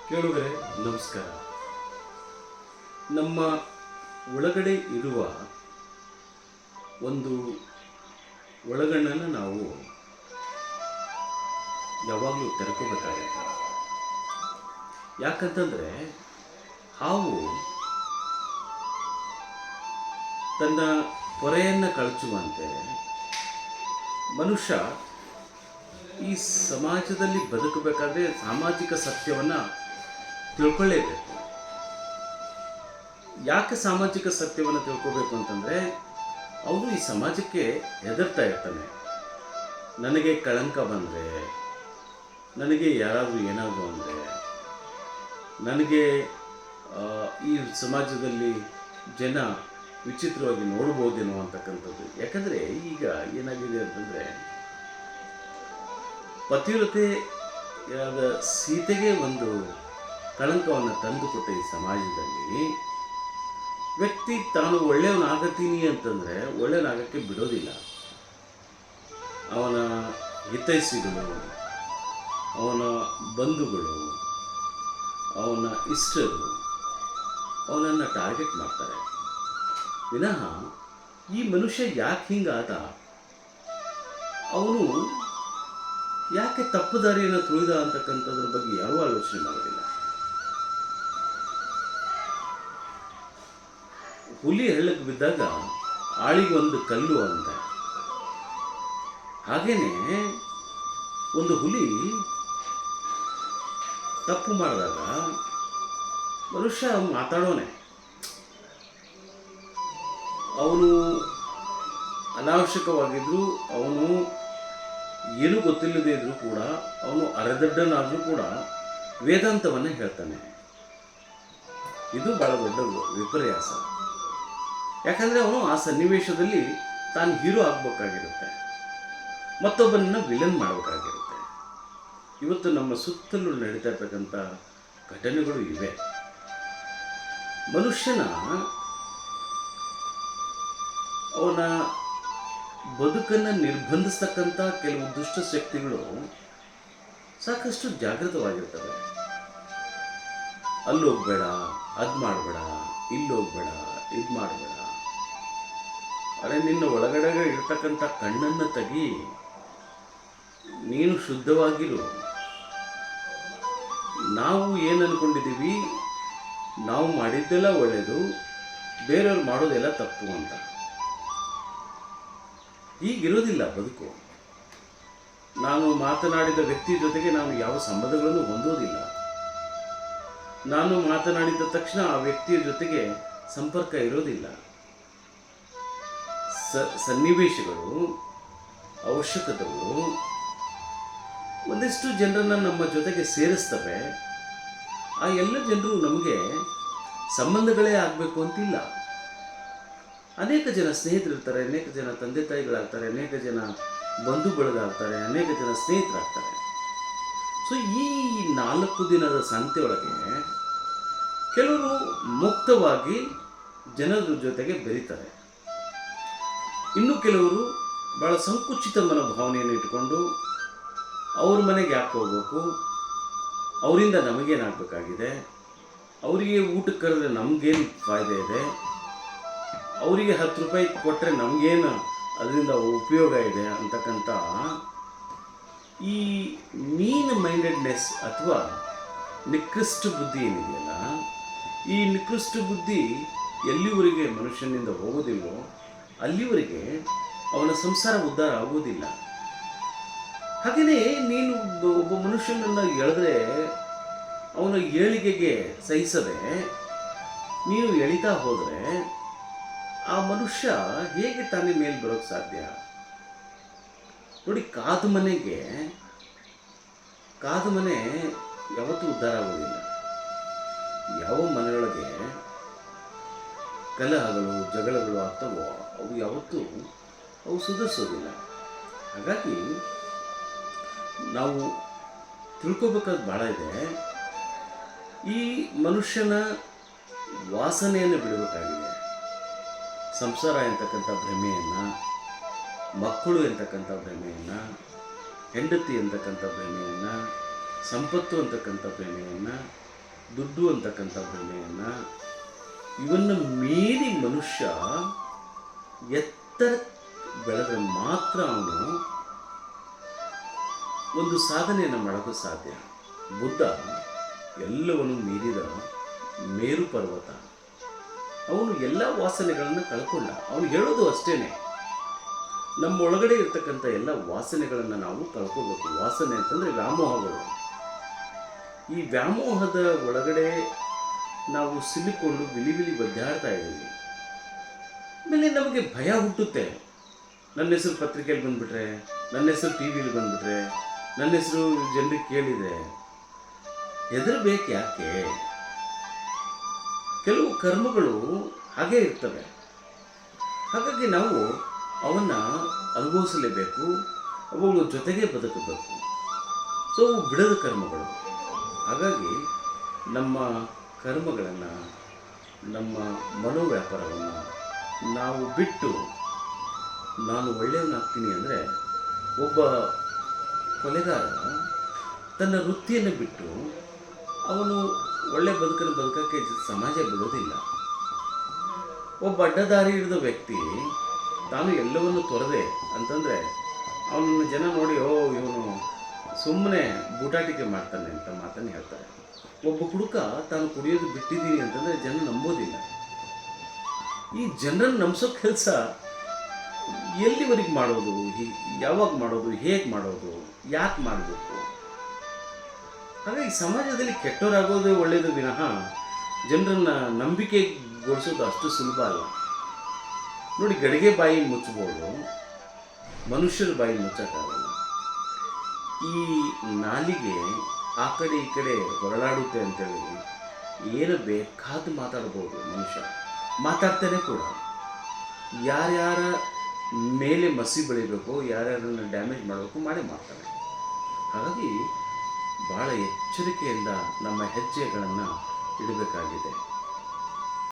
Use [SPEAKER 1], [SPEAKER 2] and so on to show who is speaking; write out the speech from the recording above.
[SPEAKER 1] ಕೇಳುಗರೆ ನಮಸ್ಕಾರ. ನಮ್ಮ ಒಳಗಡೆ ಇರುವ ಒಂದು ಒಳಗಣ್ಣನ್ನು ನಾವು ಯಾವಾಗಲೂ ತೆರ್ಕೋಬೇಕಾಗತ್ತೆ. ಯಾಕಂತಂದರೆ ಹಾವು ತನ್ನ ಪೊರೆಯನ್ನು ಕಳಚುವಂತೆ ಮನುಷ್ಯ ಈ ಸಮಾಜದಲ್ಲಿ ಬದುಕಬೇಕಾದ್ರೆ ಸಾಮಾಜಿಕ ಸತ್ಯವನ್ನು ತಿಳ್ಕೊಳ್ಳೇಬೇಕು. ಯಾಕೆ ಸಾಮಾಜಿಕ ಸತ್ಯವನ್ನು ತಿಳ್ಕೋಬೇಕು ಅಂತಂದರೆ ಅವನು ಈ ಸಮಾಜಕ್ಕೆ ಹೆದರ್ತಾ ಇರ್ತಾನೆ. ನನಗೆ ಕಳಂಕ ಬಂದರೆ, ನನಗೆ ಯಾರಾದರೂ ಏನಾದರೂ ಅಂದರೆ, ನನಗೆ ಈ ಸಮಾಜದಲ್ಲಿ ಜನ ವಿಚಿತ್ರವಾಗಿ ನೋಡ್ಬೋದೇನೋ ಅಂತಕ್ಕಂಥದ್ದು. ಯಾಕಂದರೆ ಈಗ ಏನಾಗಿದೆ ಅಂತಂದರೆ, ಪತಿವ್ರತೆಯಾದ ಸೀತೆಗೆ ಒಂದು ಕಳಂಕವನ್ನು ತಂದುಕೊಟ್ಟ ಈ ಸಮಾಜದಲ್ಲಿ ವ್ಯಕ್ತಿ ತಾನು ಒಳ್ಳೆಯವನಾಗತ್ತೀನಿ ಅಂತಂದರೆ ಒಳ್ಳೆಯವನಾಗಕ್ಕೆ ಬಿಡೋದಿಲ್ಲ. ಅವನ ಹಿತೈಷಿಗಳು, ಅವನ ಬಂಧುಗಳು, ಅವನ ಇಷ್ಟರು ಅವನನ್ನು ಟಾರ್ಗೆಟ್ ಮಾಡ್ತಾರೆ. ವಿನಃ ಈ ಮನುಷ್ಯ ಯಾಕೆ ಹಿಂಗಾದ, ಅವನು ಯಾಕೆ ತಪ್ಪು ದಾರಿಯನ್ನು ತುಳಿದ ಅಂತಕ್ಕಂಥದ್ರ ಬಗ್ಗೆ ಯಾವ ಆಲೋಚನೆ ಮಾಡೋದಿಲ್ಲ. ಹುಲಿ ಹಳ್ಳಕ್ಕೆ ಬಿದ್ದಾಗ ಆಳಿಗೊಂದು ಕಲ್ಲು ಅಂತ, ಹಾಗೇನೆ ಒಂದು ಹುಲಿ ತಪ್ಪು ಮಾಡಿದಾಗ ಮನುಷ್ಯ ಮಾತಾಡೋನೆ. ಅವನು ಅನಾವಶ್ಯಕವಾಗಿದ್ದರೂ, ಅವನು ಏನೂ ಗೊತ್ತಿಲ್ಲದೆ ಇದ್ದರೂ ಕೂಡ, ಅವನು ಅರೆದಡ್ಡನಾದರೂ ಕೂಡ ವೇದಾಂತವನ್ನು ಹೇಳ್ತಾನೆ. ಇದು ಭಾಳ ದೊಡ್ಡ ವಿಪರ್ಯಾಸ. ಯಾಕಂದರೆ ಅವನು ಆ ಸನ್ನಿವೇಶದಲ್ಲಿ ತಾನು ಹೀರೋ ಆಗಬೇಕಾಗಿರುತ್ತೆ, ಮತ್ತೊಬ್ಬನನ್ನು ವಿಲನ್ ಮಾಡಬೇಕಾಗಿರುತ್ತೆ. ಇವತ್ತು ನಮ್ಮ ಸುತ್ತಲೂ ನಡೀತಾ ಇರ್ತಕ್ಕಂಥ ಘಟನೆಗಳು ಇವೆ. ಮನುಷ್ಯನ ಅವನ ಬದುಕನ್ನು ನಿರ್ಬಂಧಿಸ್ತಕ್ಕಂಥ ಕೆಲವು ದುಷ್ಟ ಶಕ್ತಿಗಳು ಸಾಕಷ್ಟು ಜಾಗೃತವಾಗಿರ್ತವೆ. ಅಲ್ಲಿ ಹೋಗ್ಬೇಡ, ಅದು ಮಾಡಬೇಡ, ಇಲ್ಲಿ ಹೋಗ್ಬೇಡ, ಇದು ಮಾಡಬೇಡ. ಅರೆ, ನಿನ್ನ ಒಳಗಡೆ ಇರ್ತಕ್ಕಂಥ ಕಣ್ಣನ್ನು ತೆಗಿ, ನೀನು ಶುದ್ಧವಾಗಿರು. ನಾವು ಏನು ಅಂದ್ಕೊಂಡಿದ್ದೀವಿ, ನಾವು ಮಾಡಿದ್ದೆಲ್ಲ ಒಳ್ಳೆಯದು, ಬೇರೆಯವ್ರು ಮಾಡೋದೆಲ್ಲ ತಪ್ಪು ಅಂತ. ಹೀಗಿರೋದಿಲ್ಲ ಬದುಕು. ನಾನು ಮಾತನಾಡಿದ ವ್ಯಕ್ತಿ ಜೊತೆಗೆ ನಾನು ಯಾವ ಸಂಬಂಧಗಳನ್ನು ಹೊಂದೋದಿಲ್ಲ. ನಾನು ಮಾತನಾಡಿದ ತಕ್ಷಣ ಆ ವ್ಯಕ್ತಿಯ ಜೊತೆಗೆ ಸಂಪರ್ಕ ಇರೋದಿಲ್ಲ. ಸನ್ನಿವೇಶಗಳು, ಅವಶ್ಯಕತೆಗಳು ಒಂದಿಷ್ಟು ಜನರನ್ನು ನಮ್ಮ ಜೊತೆಗೆ ಸೇರಿಸ್ತವೆ. ಆ ಎಲ್ಲ ಜನರು ನಮಗೆ ಸಂಬಂಧಗಳೇ ಆಗಬೇಕು ಅಂತಿಲ್ಲ. ಅನೇಕ ಜನ ಸ್ನೇಹಿತರಿರ್ತಾರೆ, ಅನೇಕ ಜನ ತಂದೆ ತಾಯಿಗಳಾಗ್ತಾರೆ, ಅನೇಕ ಜನ ಬಂಧು ಬಳಗಾಗ್ತಾರೆ, ಅನೇಕ ಜನ ಸ್ನೇಹಿತರಾಗ್ತಾರೆ. ಸೊ ಈ 4 ದಿನದ ಸಂತೆಯೊಳಗೆ ಕೆಲವರು ಮುಕ್ತವಾಗಿ ಜನರ ಜೊತೆಗೆ ಬೆರೀತಾರೆ. ಇನ್ನು ಕೆಲವರು ಭಾಳ ಸಂಕುಚಿತ ಮನೋಭಾವನೆಯನ್ನು ಇಟ್ಟುಕೊಂಡು ಅವ್ರ ಮನೆಗೆ ಯಾಕೆ ಹೋಗ್ಬೇಕು, ಅವರಿಂದ ನಮಗೇನಾಗಬೇಕಾಗಿದೆ, ಅವರಿಗೆ ಊಟಕ್ಕೆ ಕರೆದ್ರೆ ನಮಗೇನು ಫಾಯ್ದೆ ಇದೆ, ಅವರಿಗೆ 10 ರೂಪಾಯಿ ಕೊಟ್ಟರೆ ನಮಗೇನು ಅದರಿಂದ ಉಪಯೋಗ ಇದೆ ಅಂತಕ್ಕಂಥ ಈ ಮೀನ್ ಮೈಂಡೆಡ್ನೆಸ್ ಅಥವಾ ನಿಕೃಷ್ಟ ಬುದ್ಧಿ ಏನಿದೆಯಲ್ಲ, ಈ ನಿಕೃಷ್ಟ ಬುದ್ಧಿ ಎಲ್ಲಿವರೆಗೆ ಮನುಷ್ಯನಿಂದ ಹೋಗೋದಿಲ್ವೋ ಅಲ್ಲಿವರೆಗೆ ಅವನ ಸಂಸಾರ ಉದ್ಧಾರ ಆಗೋದಿಲ್ಲ. ಹಾಗೆಯೇ ನೀನು ಒಬ್ಬ ಮನುಷ್ಯನನ್ನು ಎಳೆದ್ರೆ ಅವನ ಏಳಿಗೆಗೆ ಸಹಿಸದೆ ನೀನು ಎಳಿತಾ ಹೋದರೆ ಆ ಮನುಷ್ಯ ಹೇಗೆ ತಾನೇ ಮೇಲೆ ಬರೋಕ್ಕೆ ಸಾಧ್ಯ? ನೋಡಿ, ಕಾದ ಮನೆ ಯಾವತ್ತೂ ಉದ್ಧಾರ ಆಗೋದಿಲ್ಲ. ಯಾವ ಮನೆಯೊಳಗೆ ಕಲಹಗಳು, ಜಗಳಗಳು ಆಗ್ತವೋ ಅವು ಯಾವತ್ತೂ ಸುಧಾರಿಸೋದಿಲ್ಲ. ಹಾಗಾಗಿ ನಾವು ತಿಳ್ಕೊಬೇಕಾದ ಭಾಳ ಇದೆ. ಈ ಮನುಷ್ಯನ ವಾಸನೆಯನ್ನು ಬಿಡಬೇಕಾಗಿದೆ. ಸಂಸಾರ ಎಂತಕ್ಕಂಥ ಭ್ರಮೆಯನ್ನು, ಮಕ್ಕಳು ಎಂತಕ್ಕಂಥ ಭ್ರಮೆಯನ್ನು, ಹೆಂಡತಿ ಅಂತಕ್ಕಂಥ ಭ್ರಮೆಯನ್ನು, ಸಂಪತ್ತು ಅಂತಕ್ಕಂಥ ಭ್ರಮೆಯನ್ನು ದುಡ್ಡು ಅಂತಕ್ಕಂಥ ಭ್ರಮೆಯನ್ನು, ಇವನ್ನು ಮೀರಿ ಮನುಷ್ಯ ಎತ್ತರ ಬೆಳೆದ್ರೆ ಮಾತ್ರ ಅವನು ಒಂದು ಸಾಧನೆಯನ್ನು ಮಾಡೋಕ್ಕೆ ಸಾಧ್ಯ. ಬುದ್ಧ ಎಲ್ಲವನ್ನು ಮೀರಿದ ಮೇರು ಪರ್ವತ. ಅವನು ಎಲ್ಲ ವಾಸನೆಗಳನ್ನು ಕಳ್ಕೊಂಡ. ಅವನು ಹೇಳೋದು ಅಷ್ಟೇ, ನಮ್ಮ ಒಳಗಡೆ ಇರ್ತಕ್ಕಂಥ ಎಲ್ಲ ವಾಸನೆಗಳನ್ನು ನಾವು ಕಳ್ಕೋಬೇಕು. ವಾಸನೆ ಅಂತಂದರೆ ವ್ಯಾಮೋಹಗಳು. ಈ ವ್ಯಾಮೋಹದ ಒಳಗಡೆ ನಾವು ಸಿಲುಕೊಂಡು ವಿಲಿ ಒದ್ದಾಡ್ತಾ ಇದ್ದೀವಿ. ಆಮೇಲೆ ನಮಗೆ ಭಯ ಹುಟ್ಟುತ್ತೆ. ನನ್ನ ಹೆಸರು ಪತ್ರಿಕೆಯಲ್ಲಿ ಬಂದುಬಿಟ್ರೆ, ನನ್ನ ಹೆಸರು ಟಿ ವಿಲಿ ಬಂದುಬಿಟ್ರೆ, ನನ್ನ ಹೆಸರು ಜನರಿಗೆ ಕೇಳಿದೆ, ಹೆದರ್ಬೇಕು ಯಾಕೆ? ಕೆಲವು ಕರ್ಮಗಳು ಹಾಗೇ ಇರ್ತವೆ. ಹಾಗಾಗಿ ನಾವು ಅವನ್ನು ಅನುಭವಿಸಲೇಬೇಕು, ಅವುಗಳ ಜೊತೆಗೆ ಬದುಕಬೇಕು. ಸೊ ಅವು ಬಿಡದ ಕರ್ಮಗಳು. ಹಾಗಾಗಿ ನಮ್ಮ ಕರ್ಮಗಳನ್ನು, ನಮ್ಮ ಮನೋವ್ಯಾಪಾರವನ್ನು ನಾವು ಬಿಟ್ಟು ನಾನು ಒಳ್ಳೆಯವನಾಗ್ತೀನಿ ಅಂದರೆ, ಒಬ್ಬ ಕೊಲೆಗಾರ ತನ್ನ ವೃತ್ತಿಯನ್ನು ಬಿಟ್ಟು ಅವನು ಒಳ್ಳೆ ಬದುಕನ್ನು ಬದುಕೋಕ್ಕೆ ಸಮಾಜ ಬಿಡೋದಿಲ್ಲ. ಒಬ್ಬ ಅಡ್ಡದಾರಿ ಹಿಡಿದ ವ್ಯಕ್ತಿ ತಾನು ಎಲ್ಲವನ್ನು ತೊರೆದೆ ಅಂತಂದರೆ ಅವನನ್ನು ಜನ ನೋಡಿ, ಓ ಇವನು ಸುಮ್ಮನೆ ಬೂಟಾಟಿಕೆ ಮಾಡ್ತಾನೆ ಅಂತ ಮಾತನ್ನು ಹೇಳ್ತಾರೆ. ಒಬ್ಬ ಹುಡುಗ ತಾನು ಕುಡಿಯೋದು ಬಿಟ್ಟಿದ್ದೀನಿ ಅಂತಂದರೆ ಜನ ನಂಬೋದಿಲ್ಲ. ಈ ಜನರನ್ನು ನಂಬಿಸೋ ಕೆಲಸ ಎಲ್ಲಿವರೆಗೆ ಮಾಡೋದು, ಯಾವಾಗ ಮಾಡೋದು, ಹೇಗೆ ಮಾಡೋದು, ಯಾಕೆ ಮಾಡಬೇಕು? ಹಾಗಾಗಿ ಸಮಾಜದಲ್ಲಿ ಕೆಟ್ಟವರಾಗೋದು ಒಳ್ಳೆಯದು ವಿನಃ ಜನರನ್ನು ನಂಬಿಕೆಗೊಳಿಸೋದು ಅಷ್ಟು ಸುಲಭ ಅಲ್ಲ. ನೋಡಿ, ಗಡಿಗೆ ಬಾಯಿ ಮುಚ್ಚಬಹುದು, ಮನುಷ್ಯರ ಬಾಯಿ ಮುಚ್ಚಕ್ಕಾಗಲ್ಲ. ಈ ನಾಲಿಗೆ ಆ ಕಡೆ ಈ ಕಡೆ ಹೊರಳಾಡುತ್ತೆ ಅಂತೇಳಿ ಏನು ಬೇಕಾದ ಮಾತಾಡ್ಬೋದು ಮನುಷ್ಯ. ಮಾತಾಡ್ತಾನೆ ಕೂಡ ಯಾರ್ಯಾರ ಮೇಲೆ ಮಸಿ ಬೆಳಿಬೇಕು, ಯಾರ್ಯಾರನ್ನು ಡ್ಯಾಮೇಜ್ ಮಾಡಬೇಕು ಮಾಡೇ ಮಾಡ್ತಾನೆ. ಹಾಗಾಗಿ ಭಾಳ ಎಚ್ಚರಿಕೆಯಿಂದ ನಮ್ಮ ಹೆಜ್ಜೆಗಳನ್ನು ಇಡಬೇಕಾಗಿದೆ.